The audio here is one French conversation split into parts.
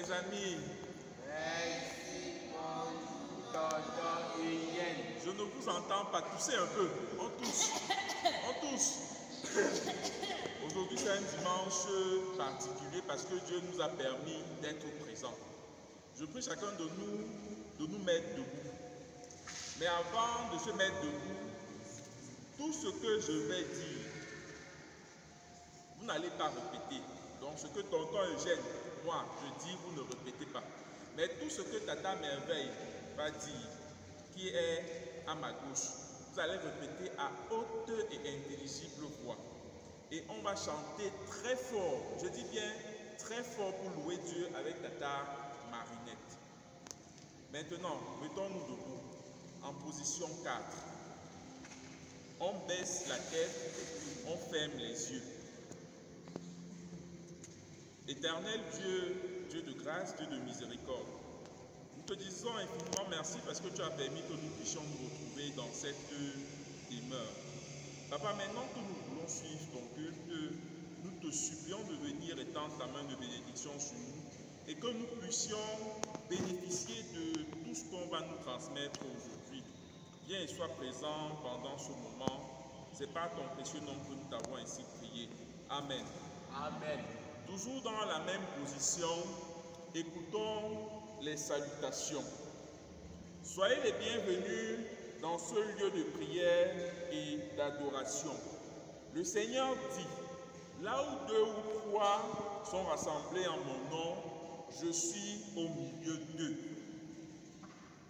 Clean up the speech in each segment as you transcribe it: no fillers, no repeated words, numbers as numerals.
mes amis. Merci pour tonton Hygiène. Je ne vous entends pas. Toussez un peu. On tousse. On tousse. Aujourd'hui, c'est un dimanche particulier parce que Dieu nous a permis d'être présents. Je prie chacun de nous mettre debout. Mais avant de se mettre debout, tout ce que je vais dire, vous n'allez pas répéter. Donc ce que tonton Eugène, moi, je dis, vous ne répétez pas. Mais tout ce que Tata Merveille va dire, qui est à ma gauche, vous allez répéter à haute et intelligible voix. Et on va chanter très fort, je dis bien très fort pour louer Dieu avec Tata Marinette. Maintenant, mettons-nous debout, en position 4. On baisse la tête, on ferme les yeux. Éternel Dieu, Dieu de grâce, Dieu de miséricorde, nous te disons infiniment merci parce que tu as permis que nous puissions nous retrouver dans cette demeure. Papa, maintenant que nous voulons suivre ton culte, nous te supplions de venir étendre ta main de bénédiction sur nous et que nous puissions bénéficier de tout ce qu'on va nous transmettre aujourd'hui. Viens et sois présent pendant ce moment. C'est par ton précieux nom que nous t'avons ainsi prié. Amen. Amen. Toujours dans la même position, écoutons les salutations. Soyez les bienvenus dans ce lieu de prière et d'adoration. Le Seigneur dit, là où 2 ou 3 sont rassemblés en mon nom, je suis au milieu d'eux.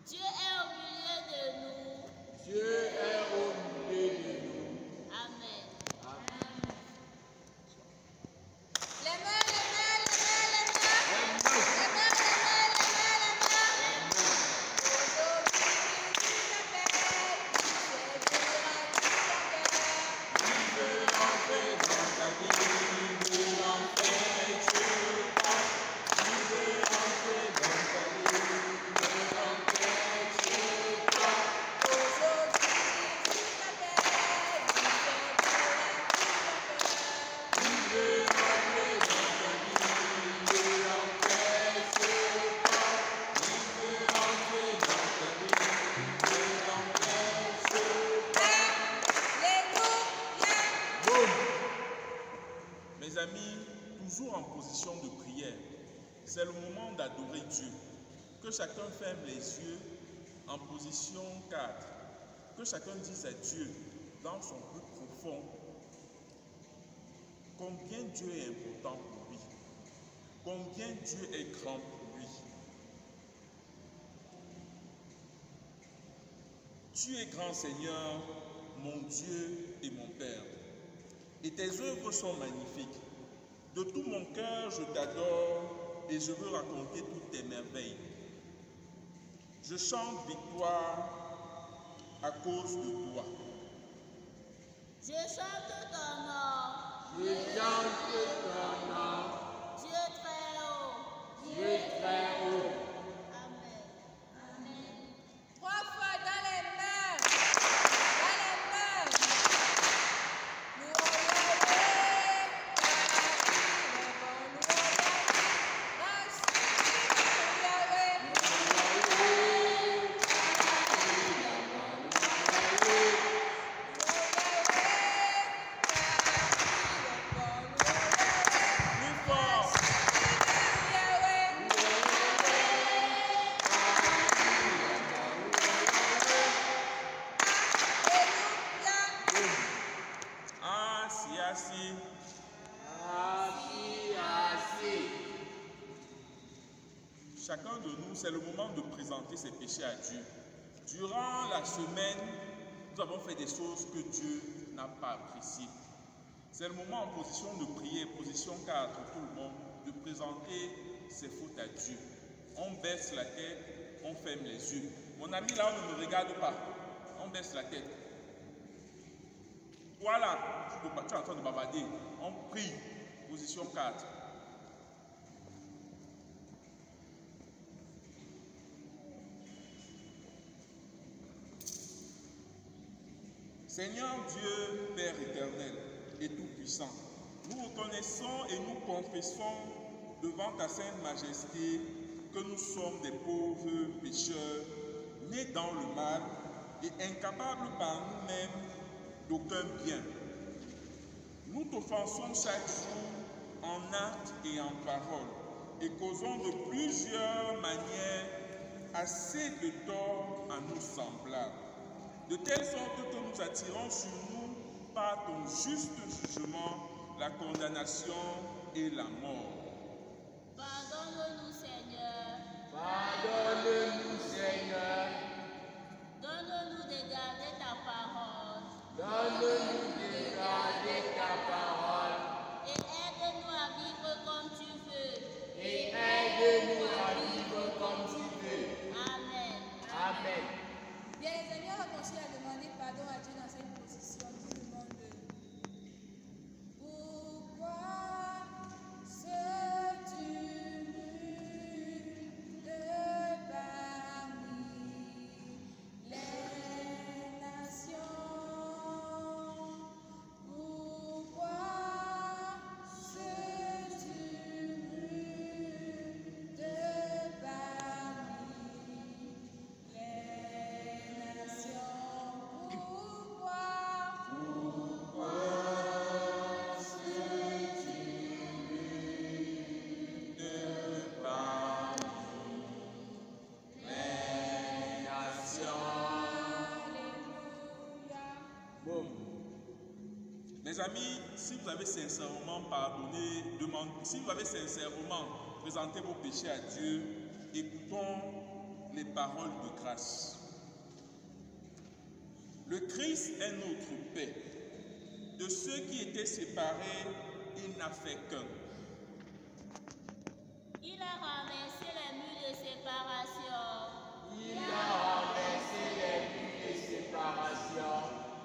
Dieu est au milieu de nous. Dieu est au milieu de nous. Amen. Amen. Les mains, les mains, les mains, les mains. Les mains, les mains, les mains, les mains. Aujourd'hui, je t'appelle. Il veut entrer dans ta vie, il veut entrer chez toi. Il veut entrer dans ta vie, il veut entrer chez toi. Il veut entrer dans ta vie, il veut entrer chez toi. Il veut entrer dans ta vie, il veut entrer chez toi. Boum. Mes amis, toujours en position de prière, c'est le moment d'adorer Dieu. Que chacun ferme les yeux en position 4. Que chacun dise à Dieu, dans son plus profond, combien Dieu est important pour lui, combien Dieu est grand pour lui. Tu es grand Seigneur, mon Dieu et mon Père, et tes œuvres sont magnifiques. De tout mon cœur, je t'adore et je veux raconter toutes tes merveilles. Je chante victoire à cause de toi. Je chante ton nom. Je chante ton nom. Dieu très haut. Dieu très haut. Amen. Amen. 3 fois dans les mains. Dans les mains. Louons Yahweh, car il est bon. Louons Yahweh. Plus fort. Assis, assis. Assis, assis. Chacun de nous, c'est le moment de présenter ses péchés à Dieu. Durant la semaine, nous avons fait des choses que Dieu n'a pas appréciées. C'est le moment en position de prier, position 4, tout le monde, de présenter ses fautes à Dieu. On baisse la tête, on ferme les yeux. Mon ami, là, on ne me regarde pas. On baisse la tête. Voilà, tu es en train de bavarder. On prie, position 4. Seigneur Dieu, Père éternel et tout-puissant, nous reconnaissons et nous confessons devant ta sainte majesté que nous sommes des pauvres pécheurs, nés dans le mal et incapables par nous-mêmes d'aucun bien. Nous t'offensons chaque jour en actes et en paroles et causons de plusieurs manières assez de tort à nos semblables, de telle sorte que nous attirons sur nous par ton juste jugement la condamnation et la mort. Pardonne-nous, Seigneur. Pardonne-nous, Seigneur. Donne-nous de garder ta parole. Donne-nous de garder ta parole. Et aide-nous à vivre comme tu veux. Et aide-nous à vivre comme tu veux. Amen. Amen. Bien, les amis, on va continuer à demander pardon à Dieu dans cette position, tout le monde. Pourquoi serais-tu nul parmi les nations? Pourquoi serais-tu nul parmi les nations? Pourquoi? Alléluia. Mes amis, si vous avez sincèrement pardonné, si vous avez sincèrement présenté vos péchés à Dieu, écoutons les paroles de grâce. Le Christ est notre paix. De ceux qui étaient séparés, il n'a fait qu'un. Il a renversé les murs de séparation. Il a renversé les murs de séparation.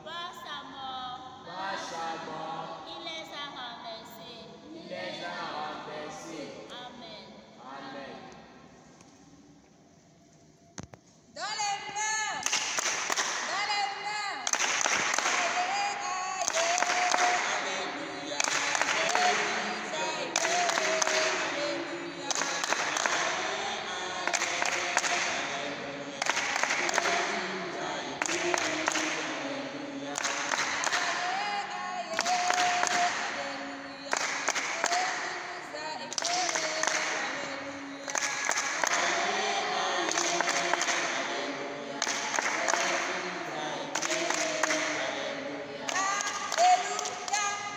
Par sa mort, Par sa mort, il les a renversés. il les a renversés. Amen. Amen. Dans les mains. Dans les mains. Alléluia.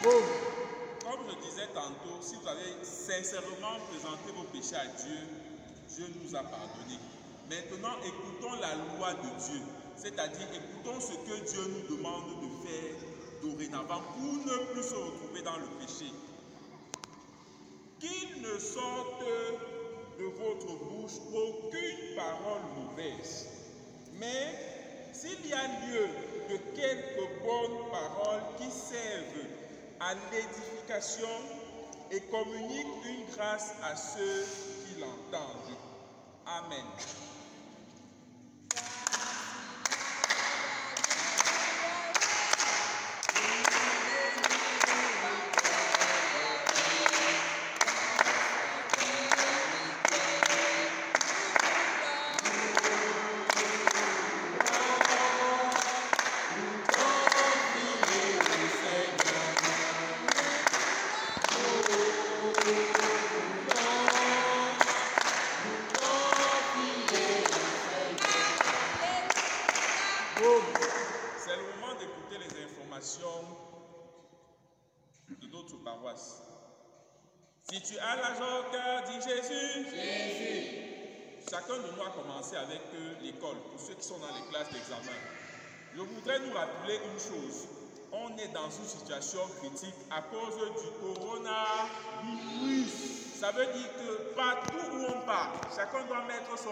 Comme je disais tantôt, si vous avez sincèrement présenté vos péchés à Dieu, Dieu nous a pardonné. Maintenant, écoutons la loi de Dieu, c'est-à-dire écoutons ce que Dieu nous demande de faire dorénavant pour ne plus se retrouver dans le péché. Qu'il ne sorte de votre bouche aucune parole mauvaise, mais s'il y a lieu de quelques bonnes paroles qui servent à l'édification et communiquent une grâce à ceux qui l'entendent. Amen. C'est le moment d'écouter les informations de notre paroisse. Si tu as la joie au cœur, dis Jésus. Jésus. Chacun de nous a commencé avec l'école, pour ceux qui sont dans les classes d'examen. Je voudrais nous rappeler une chose. On est dans une situation critique à cause du coronavirus. Ça veut dire que partout où on part, chacun doit mettre son...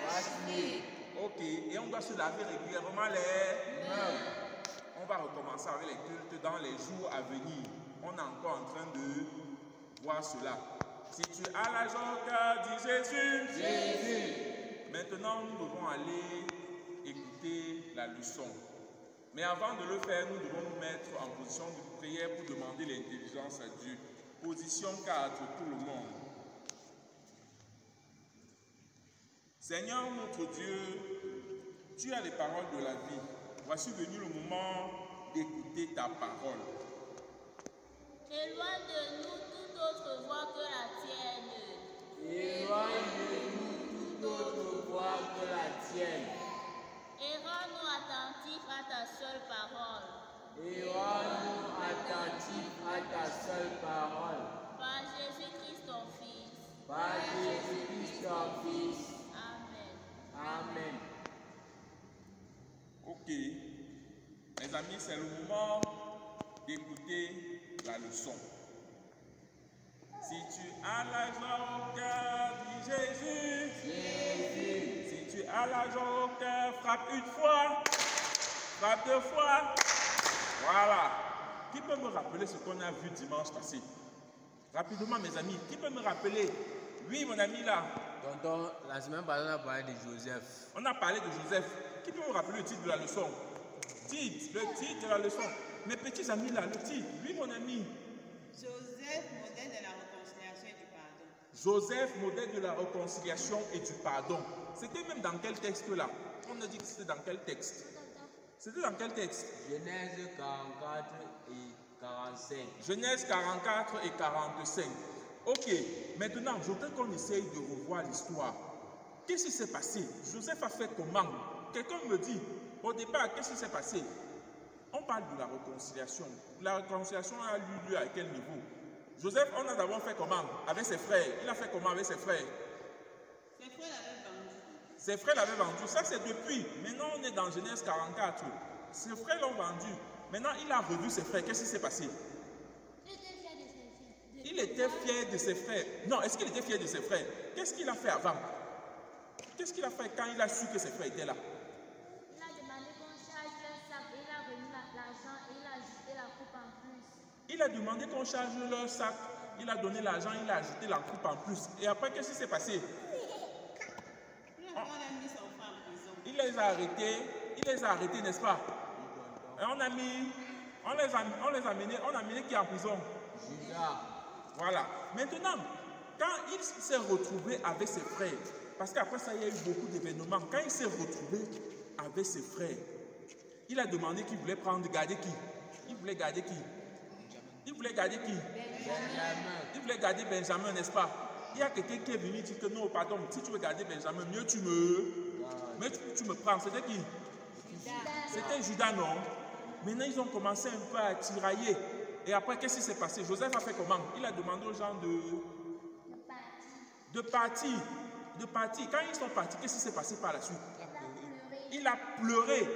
Masque. Ok, et on doit se laver régulièrement les mains. On va recommencer avec les cultes dans les jours à venir. On est encore en train de voir cela. Si tu as la joie au cœur, dis Jésus. Jésus. Maintenant, nous devons aller écouter la leçon. Mais avant de le faire, nous devons nous mettre en position de prière pour demander l'intelligence à Dieu. Position 4, tout le monde. Seigneur notre Dieu, tu as les paroles de la vie. Voici venu le moment d'écouter ta parole. Éloigne de nous toute autre voix que la tienne. Éloigne de nous toute autre voix que la tienne. Et rends-nous attentifs à ta seule parole. Et rends-nous attentifs à ta seule parole. Par Jésus-Christ ton Fils. Par Jésus-Christ ton Fils. Amen. Amen. Ok, mes amis, c'est le moment d'écouter la leçon. Si tu as la joie au cœur, dis Jésus. Jésus. Si tu as la joie au cœur, frappe une fois, frappe deux fois. Voilà. Qui peut me rappeler ce qu'on a vu dimanche passé? Rapidement, mes amis, qui peut me rappeler? Oui, mon ami là. Tonton, la semaine passée, on a parlé de Joseph. On a parlé de Joseph. Qui peut me rappeler le titre de la leçon? Le titre de la leçon. Mes petits amis là, le titre. Oui, mon ami. Joseph, modèle de la réconciliation et du pardon. Joseph, modèle de la réconciliation et du pardon. C'était même dans quel texte là? On a dit que c'était dans quel texte? C'était dans quel texte? Genèse 44 et 45. Genèse 44 et 45. Ok, maintenant, je voudrais qu'on essaye de revoir l'histoire. Qu'est-ce qui s'est passé? Joseph a fait comment? Quelqu'un me dit, au départ, qu'est-ce qui s'est passé? On parle de la réconciliation. La réconciliation a eu lieu à quel niveau? Joseph, on a d'abord fait comment? Avec ses frères. Il a fait comment avec ses frères? Ses frères l'avaient vendu. Ses frères l'avaient vendu. Ça, c'est depuis. Maintenant, on est dans Genèse 44. Ses frères l'ont vendu. Maintenant, il a revu ses frères. Qu'est-ce qui s'est passé? Il était fier de ses frères. Non, est-ce qu'il était fier de ses frères? Qu'est-ce qu'il a fait avant? Qu'est-ce qu'il a fait quand il a su que ses frères étaient là? Il a demandé qu'on charge leur sac et il a remis l'argent et il a ajouté la coupe en plus. Il a demandé qu'on charge leur sac. Il a donné l'argent, il a ajouté la coupe en plus. Et après, qu'est-ce qui s'est passé? On a mis son frère en prison. Il les a arrêtés, n'est-ce pas? Et on a amené qui en prison? Judas. Voilà. Maintenant, quand il s'est retrouvé avec ses frères, parce qu'après ça, il y a eu beaucoup d'événements, quand il s'est retrouvé avec ses frères, il a demandé qu'il voulait garder qui? Il voulait garder qui? Il voulait garder qui? Benjamin. Il voulait garder Benjamin, n'est-ce pas? Il y a quelqu'un qui est venu dire que non, pardon, si tu veux garder Benjamin, mieux tu me prends. C'était qui? C'était Judas, non? Maintenant, ils ont commencé un peu à tirailler. Et après, qu'est-ce qui s'est passé? Joseph a fait comment? Il a demandé aux gens de partir. Quand ils sont partis, qu'est-ce qui s'est passé par la suite? Il a pleuré.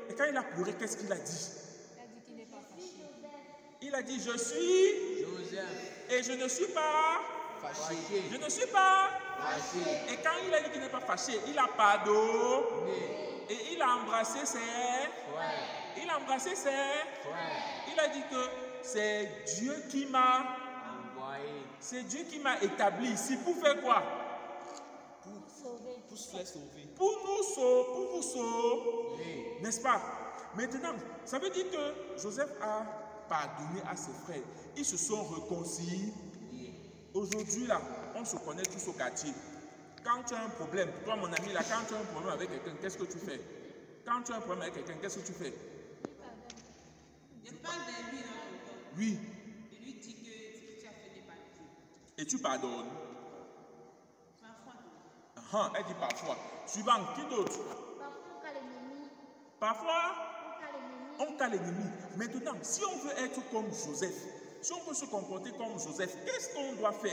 Et quand il a pleuré, qu'est-ce qu'il a dit? Il a dit qu'il n'est pas fâché. Il a dit, je suis Joseph. et je ne suis pas Fâché. Je ne suis pas. Fâché. Et quand il a dit qu'il n'est pas fâché, il a pardonné. Et il a embrassé ses Frère. Il a embrassé ses Frère. Il a dit que c'est Dieu qui m'a Envoyé. C'est Dieu qui m'a établi ici. Pour faire quoi? Pour se faire sauver. Pour vous sauver. Oui. N'est-ce pas? Maintenant, ça veut dire que Joseph a pardonné à ses frères. Ils se sont réconciliés. Aujourd'hui, là, on se connaît tous au quartier. Quand tu as un problème, toi, mon ami, là, quand tu as un problème avec quelqu'un, qu'est-ce que tu fais? Quand tu as un problème avec quelqu'un, qu'est-ce que tu fais? Je parle de lui dans le temps. Oui. Je lui dis que tu as fait des bêtises. Et tu pardonnes. Parfois. Elle dit parfois. Suivant, qui d'autre? Parfois, on cas l'ennemi. Parfois, On cas l'ennemi. on cas l'ennemi. Maintenant, si on veut être comme Joseph, si on veut se comporter comme Joseph, qu'est-ce qu'on doit faire?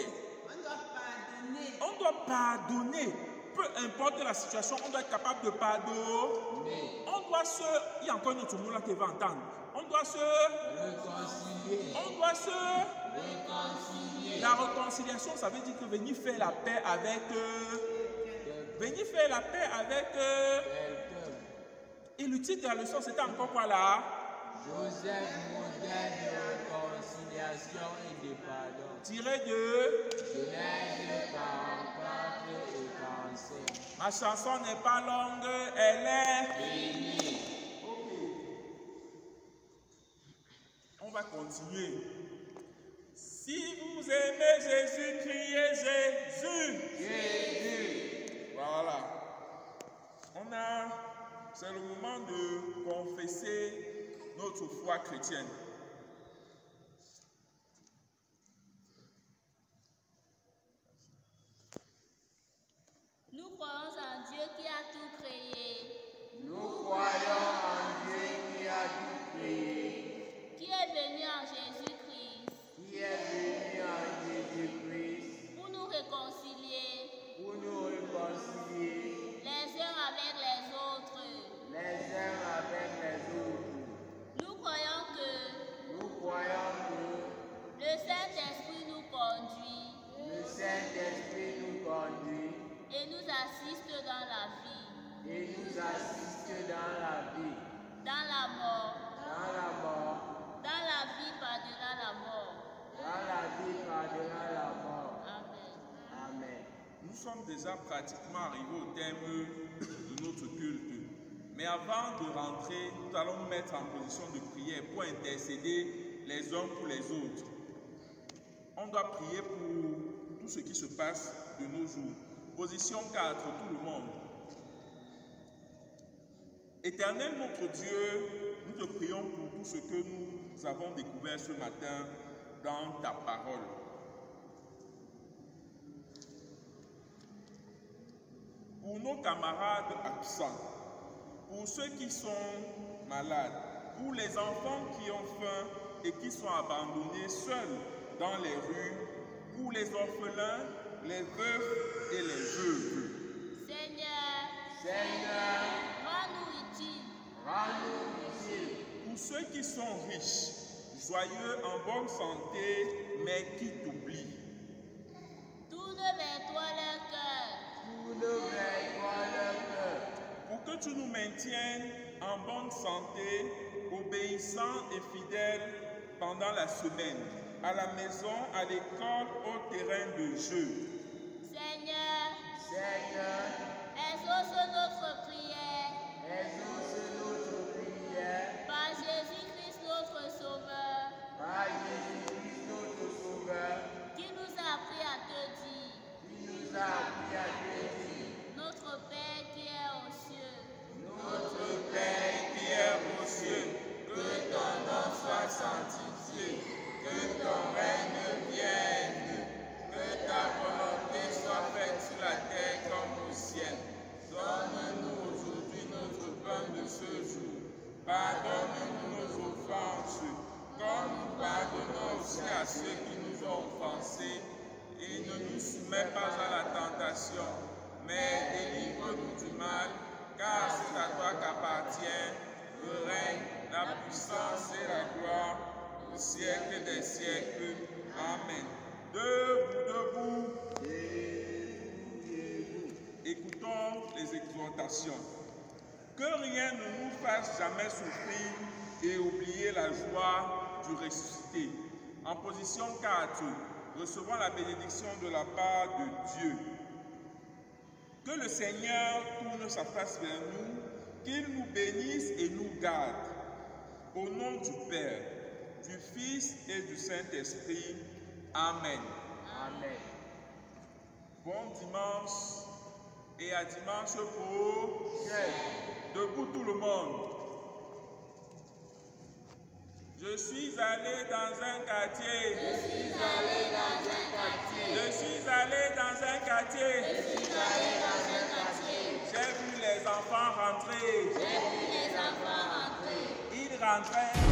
On doit pardonner. On doit pardonner. Peu importe la situation, on doit être capable de pardonner. On doit se... Il y a encore un autre mot là qui va entendre. On doit se... Réconcilier. On doit se... Réconcilier. La réconciliation, ça veut dire que venir faire la paix avec... venir faire la paix avec... Quelqu'un. Et le titre de la leçon, c'était encore quoi là? Joseph, modèle de réconciliation et de pardon. Tiré de... Genèse 44 et 45. Ma chanson n'est pas longue, elle est... Béni. On va continuer. Si vous aimez Jésus, criez Jésus. Jésus. Voilà. notre foi chrétienne. Nous croyons en Dieu qui a tout créé, Nous croyons en Dieu qui a tout créé, qui est venu en Jésus-Christ qui est venu en Jésus-Christ pour nous réconcilier pour nous réconcilier les uns avec les autres. les uns avec les autres. Nous croyons que Nous croyons que le Saint-Esprit nous conduit le Saint-Esprit nous conduit et nous assiste dans la vie, et nous assiste dans la vie, dans la mort, dans la mort, dans la vie par-delà la mort. dans la vie par-delà la mort. Amen. Amen. Nous sommes déjà pratiquement arrivés au terme de notre culte. Mais avant de rentrer, nous allons nous mettre en position de prière pour intercéder les uns pour les autres. On doit prier pour tout ce qui se passe de nos jours. Position 4, tout le monde. Éternel notre Dieu, nous te prions pour tout ce que nous avons découvert ce matin dans ta parole. Pour nos camarades absents, pour ceux qui sont malades, pour les enfants qui ont faim et qui sont abandonnés seuls dans les rues, pour les orphelins, les veufs et les veuves. Seigneur, Rends-nous utiles. rends-nous utiles. Pour ceux qui sont riches, joyeux, en bonne santé, mais qui t'oublient. Tourne vers toi leur cœur. Tourne vers toi leur cœur. Pour que tu nous maintiennes en bonne santé, obéissants et fidèles pendant la semaine, à la maison, à l'école, au terrain de jeu. Seigneur, Seigneur, exauce notre prière exauce notre prière par Jésus-Christ notre Sauveur, par Jésus-Christ notre Sauveur, qui nous a appris à te dire, qui nous a appris à te dire, notre Père qui est aux cieux, Notre Père qui est aux cieux, que ton nom soit sanctifié, que ton règne vienne, que ta volonté soit faite sur la terre comme au ciel. Donne-nous aujourd'hui notre pain de ce jour. Pardonne-nous nos offenses, comme nous pardonnons aussi à ceux qui nous ont offensés. Et ne nous soumets pas à la tentation, mais délivre-nous du mal, car c'est à toi qu'appartient le règne, la puissance et la gloire au siècle des siècles. Amen. Debout. Écoutons les exhortations. Que rien ne nous fasse jamais souffrir et oublier la joie du ressuscité. En position 4, recevons la bénédiction de la part de Dieu. Que le Seigneur tourne sa face vers nous, qu'il nous bénisse et nous garde. Au nom du Père, du Fils et du Saint-Esprit. Amen. Amen. Bon dimanche et à dimanche prochain. Debout tout le monde. Je suis allé dans un quartier. je suis allé dans un quartier, Je suis allé dans un quartier. je suis allé dans un quartier, J'ai vu les enfants rentrer. j'ai vu les enfants rentrer, Ils rentraient